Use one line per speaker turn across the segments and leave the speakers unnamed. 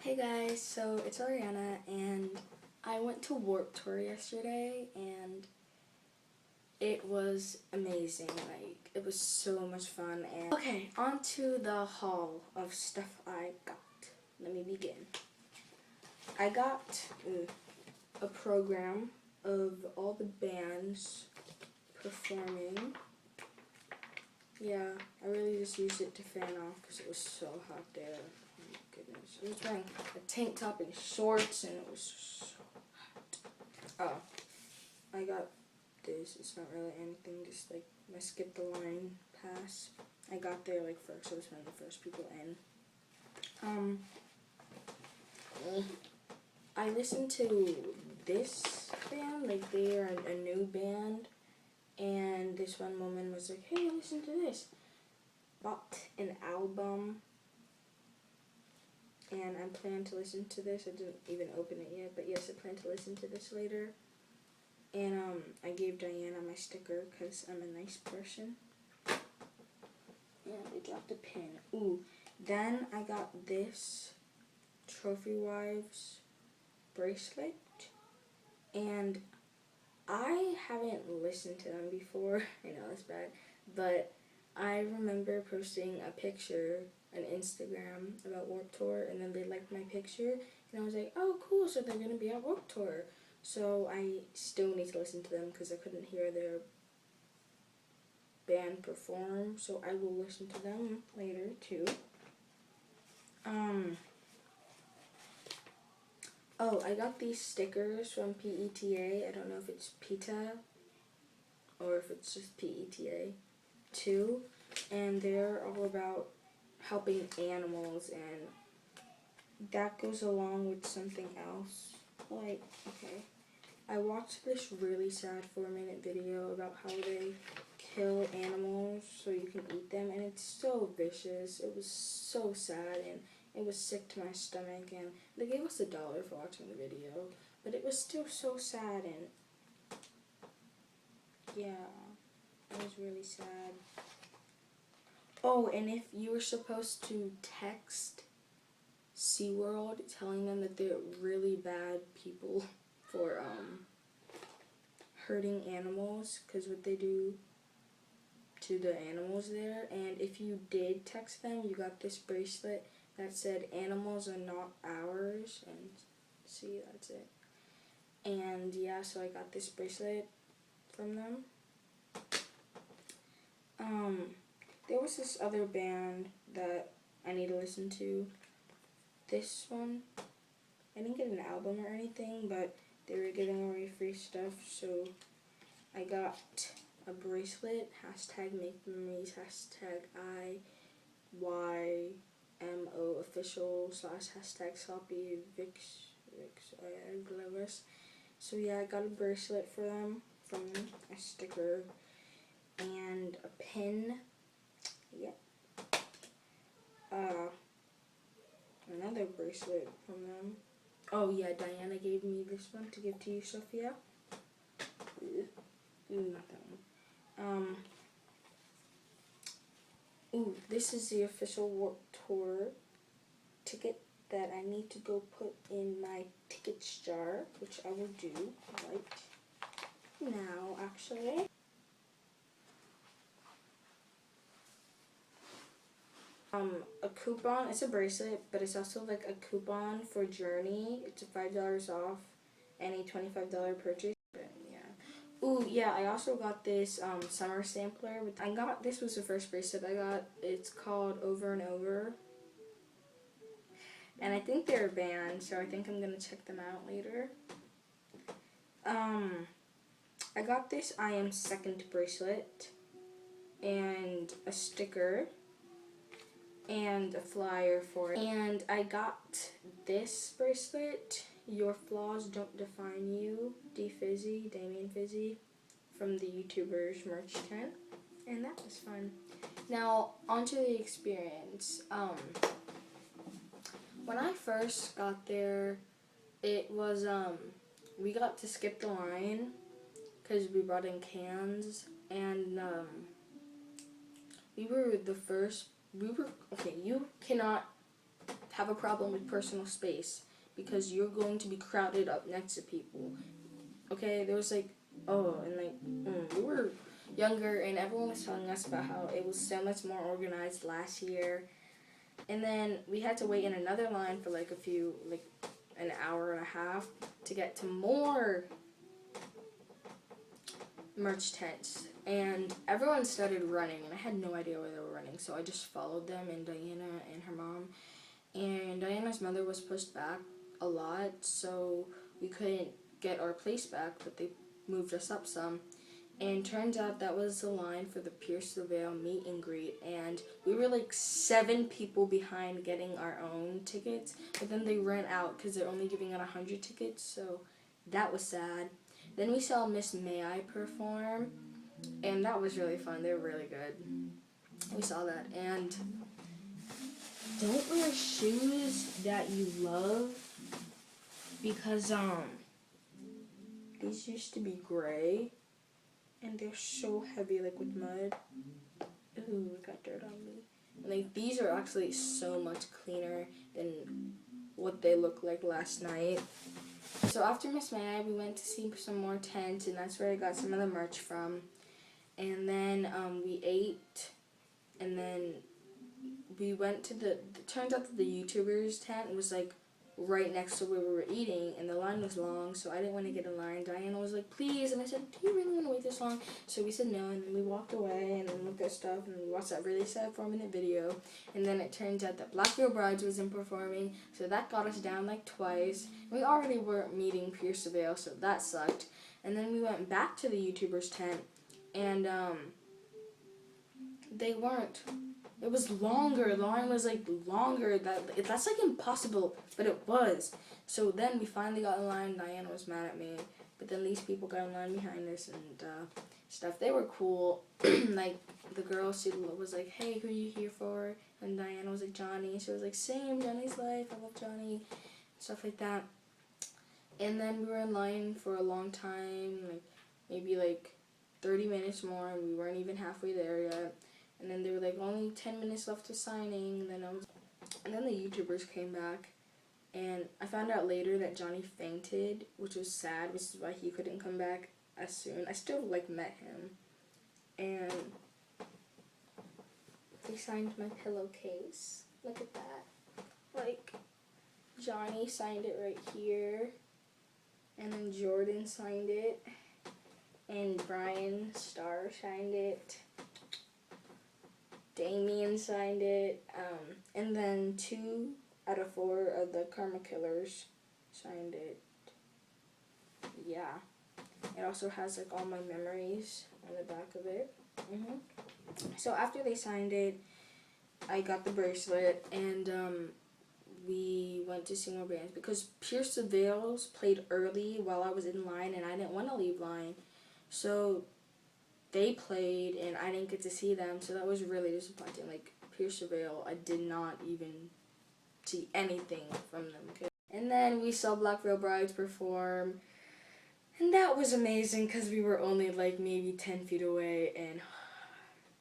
Hey guys, so it's Ariana and I went to Warped Tour yesterday and it was amazing. Like, it was so much fun. And okay, on to the haul of stuff I got. Let me begin. I got a program of all the bands performing. Yeah, I really just used it to fan off because it was so hot there. Oh my goodness. I was wearing a tank top and shorts and it was so hot. Oh, I got this. It's not really anything, just like my skip the line pass. I got there like first. I was one of the first people in. I listened to this band, like they are a new band. And this one woman was like, hey, listen to this. Bought an album. And I'm planning to listen to this. I didn't even open it yet. But yes, I plan to listen to this later. And I gave Diana my sticker because I'm a nice person. Yeah, they dropped a pin. Ooh. Then I got this Trophy Wives bracelet. And I haven't listened to them before. I know it's bad, but I remember posting a picture on Instagram about Warped Tour, and then they liked my picture, and I was like, oh cool, so they're gonna be at Warped Tour. So I still need to listen to them because I couldn't hear their band perform, so I will listen to them later too. Oh, I got these stickers from PETA. I don't know if it's PETA or if it's just PETA too. And they're all about helping animals, and that goes along with something else. Like, okay, I watched this really sad 4-minute video about how they kill animals so you can eat them, and it's so vicious. It was so sad, and it was sick to my stomach, and they gave us $1 for watching the video, but it was still so sad, and yeah, it was really sad. Oh, and if you were supposed to text SeaWorld telling them that they're really bad people for hurting animals, because what they do to the animals there, and if you did text them, you got this bracelet that said animals are not ours, and see, that's it. And yeah, so I got this bracelet from them. There was this other band that I need to listen to. This one, I didn't get an album or anything, but they were giving away free stuff, so I got a bracelet, #MakeMemories, #IYMO official / #SloppyVix, so yeah, I got a bracelet for them, from them, a sticker, and a pin. Yeah. Another bracelet from them. Oh yeah, Diana gave me this one to give to you, Sophia. Not that one. Ooh, this is the official Warped Tour ticket that I need to go put in my tickets jar, which I will do right now, actually. A coupon. It's a bracelet, but it's also like a coupon for Journey. It's $5 off any $25 purchase. Yeah. Ooh, yeah. I also got this summer sampler. This was the first bracelet I got. It's called Over and Over, and I think they're a band, so I think I'm gonna check them out later. I got this I Am Second bracelet and a sticker and a flyer for it. And I got this bracelet, Your Flaws Don't Define You, Damien Fizzy, from the YouTubers merch tent, and that was fun. Now, onto the experience. When I first got there, it was, we got to skip the line, because we brought in cans, and, okay, you cannot have a problem with personal space because you're going to be crowded up next to people. Okay, there was like, we were younger and everyone was telling us about how it was so much more organized last year. And then we had to wait in another line for like an hour and a half to get to more merch tents. And everyone started running and I had no idea where they were running. So I just followed them and Diana and her mom. And Diana's mother was pushed back a lot, so we couldn't get our place back, but they moved us up some. And turns out that was the line for the Pierce the Veil meet and greet, and we were like 7 people behind getting our own tickets, but then they ran out because they're only giving out 100 tickets, so that was sad. Then we saw Miss May I perform, and that was really fun. They were really good. We saw that. And don't wear shoes that you love, because these used to be gray and they're so heavy, like with mud. Ooh, it got dirt on me. And like these are actually so much cleaner than what they looked like last night. So after Miss May, we went to see some more tents, and that's where I got some of the merch from. And then we ate, and then we went to turns out that the YouTubers tent was like right next to where we were eating, and the line was long, so I didn't want to get in line. Diana was like, please, and I said, do you really want to wait this long? So we said no, and then we walked away and then looked at stuff, and we watched that really sad 4-minute video, and then it turns out that Black Veil Brides wasn't performing, so that got us down like twice. We already weren't meeting Pierce the Veil, so that sucked. And then we went back to the YouTubers tent, and they weren't. It was longer. The line was like longer. That's like impossible, but it was. So then we finally got in line. Diana was mad at me, but then these people got in line behind us and stuff. They were cool. Like the girl, she was like, "Hey, who are you here for?" And Diana was like, "Johnny." She was like, "Same, Johnny's life. I love Johnny," stuff like that. And then we were in line for a long time, like maybe like 30 minutes more, and we weren't even halfway there yet. And then they were like, only 10 minutes left to signing. And then the YouTubers came back, and I found out later that Johnny fainted, which was sad, which is why he couldn't come back as soon. I still like met him, and they signed my pillowcase. Look at that. Like, Johnny signed it right here, and then Jordan signed it, and Brian Starr signed it. Damien signed it, and then 2 out of 4 of the Karma Killers signed it. Yeah. It also has like all my memories on the back of it. So after they signed it, I got the bracelet, and we went to see more bands because Pierce the Veils played early while I was in line, and I didn't want to leave line. So they played, and I didn't get to see them, so that was really disappointing. Like, Pierce the Veil, I did not even see anything from them. Okay? And then we saw Black Veil Brides perform, and that was amazing because we were only like maybe 10 feet away, and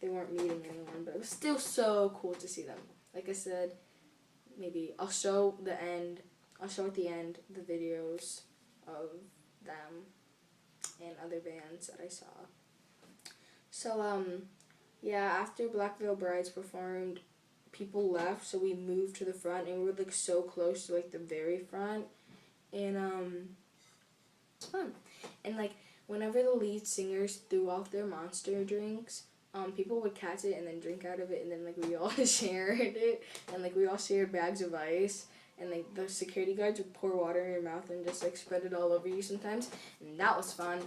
they weren't meeting anyone, but it was still so cool to see them. Like I said, maybe I'll show at the end the videos of them and other bands that I saw. So, yeah, after Black Veil Brides performed, people left, so we moved to the front, and we were, like, so close to, like, the very front, and, it's fun. And, like, whenever the lead singers threw off their monster drinks, people would catch it and then drink out of it, and then, like, we all shared it, and, like, we all shared bags of ice, and, like, the security guards would pour water in your mouth and just, like, spread it all over you sometimes, and that was fun.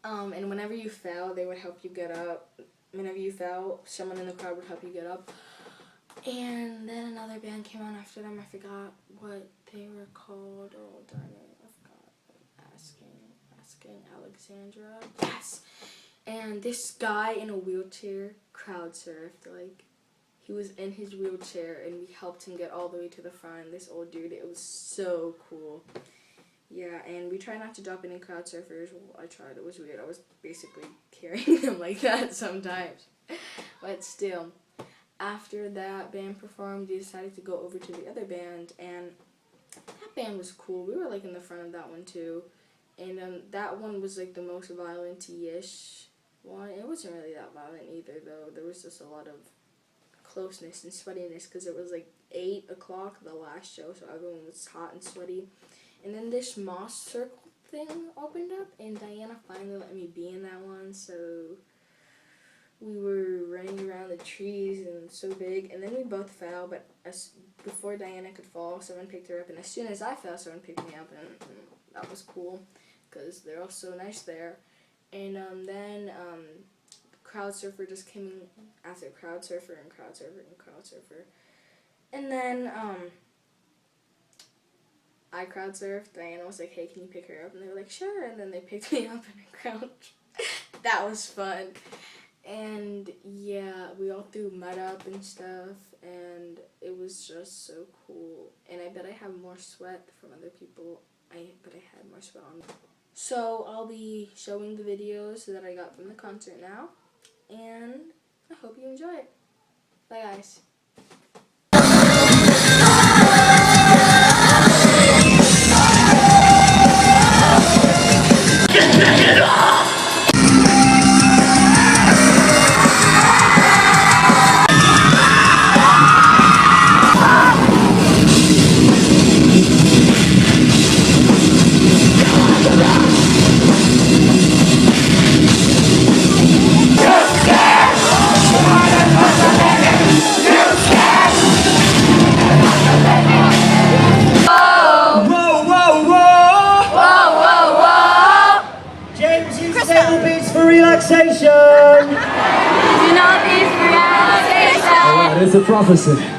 And whenever you fell, they would help you get up. Whenever you fell, someone in the crowd would help you get up. And then another band came on after them. I forgot what they were called. Oh, darn it. I forgot. Asking Alexandra. Yes! And this guy in a wheelchair crowd surfed. Like, he was in his wheelchair, and we helped him get all the way to the front. This old dude, it was so cool. Yeah, and we try not to drop any crowd surfers. Well, I tried. It was weird. I was basically carrying them like that sometimes. But still. after that band performed, we decided to go over to the other band, and that band was cool. We were like in the front of that one too, and that one was like the most violent-ish one. It wasn't really that violent either though. There was just a lot of closeness and sweatiness because it was like 8 o'clock the last show, so everyone was hot and sweaty. And then this moss circle thing opened up, and Diana finally let me be in that one, so we were running around the trees and so big, and then we both fell, but before Diana could fall, someone picked her up, and as soon as I fell, someone picked me up, and that was cool because they're all so nice there. And then Crowd Surfer just came in after Crowd Surfer and Crowd Surfer and Crowd Surfer. And then I crowd surfed. Diana was like, hey, can you pick her up? And they were like, sure. And then they picked me up in a crouch. That was fun. And yeah, we all threw mud up and stuff. And it was just so cool. And I bet I have more sweat from other people. But I had more sweat on me. So I'll be showing the videos that I got from the concert now. And I hope you enjoy it. Bye, guys.
Relaxation!
Do not be for relaxation!
Alright, it's a prophecy.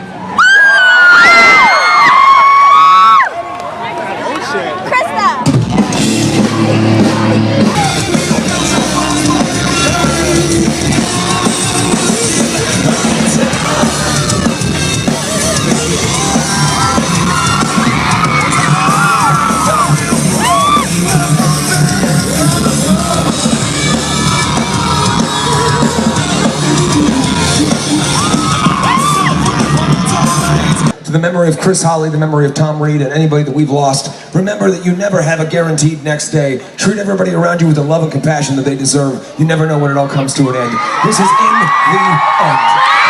To the memory of Chris Holly, the memory of Tom Reed, and anybody that we've lost, remember that you never have a guaranteed next day. Treat everybody around you with the love and compassion that they deserve. You never know when it all comes to an end. This is In the End.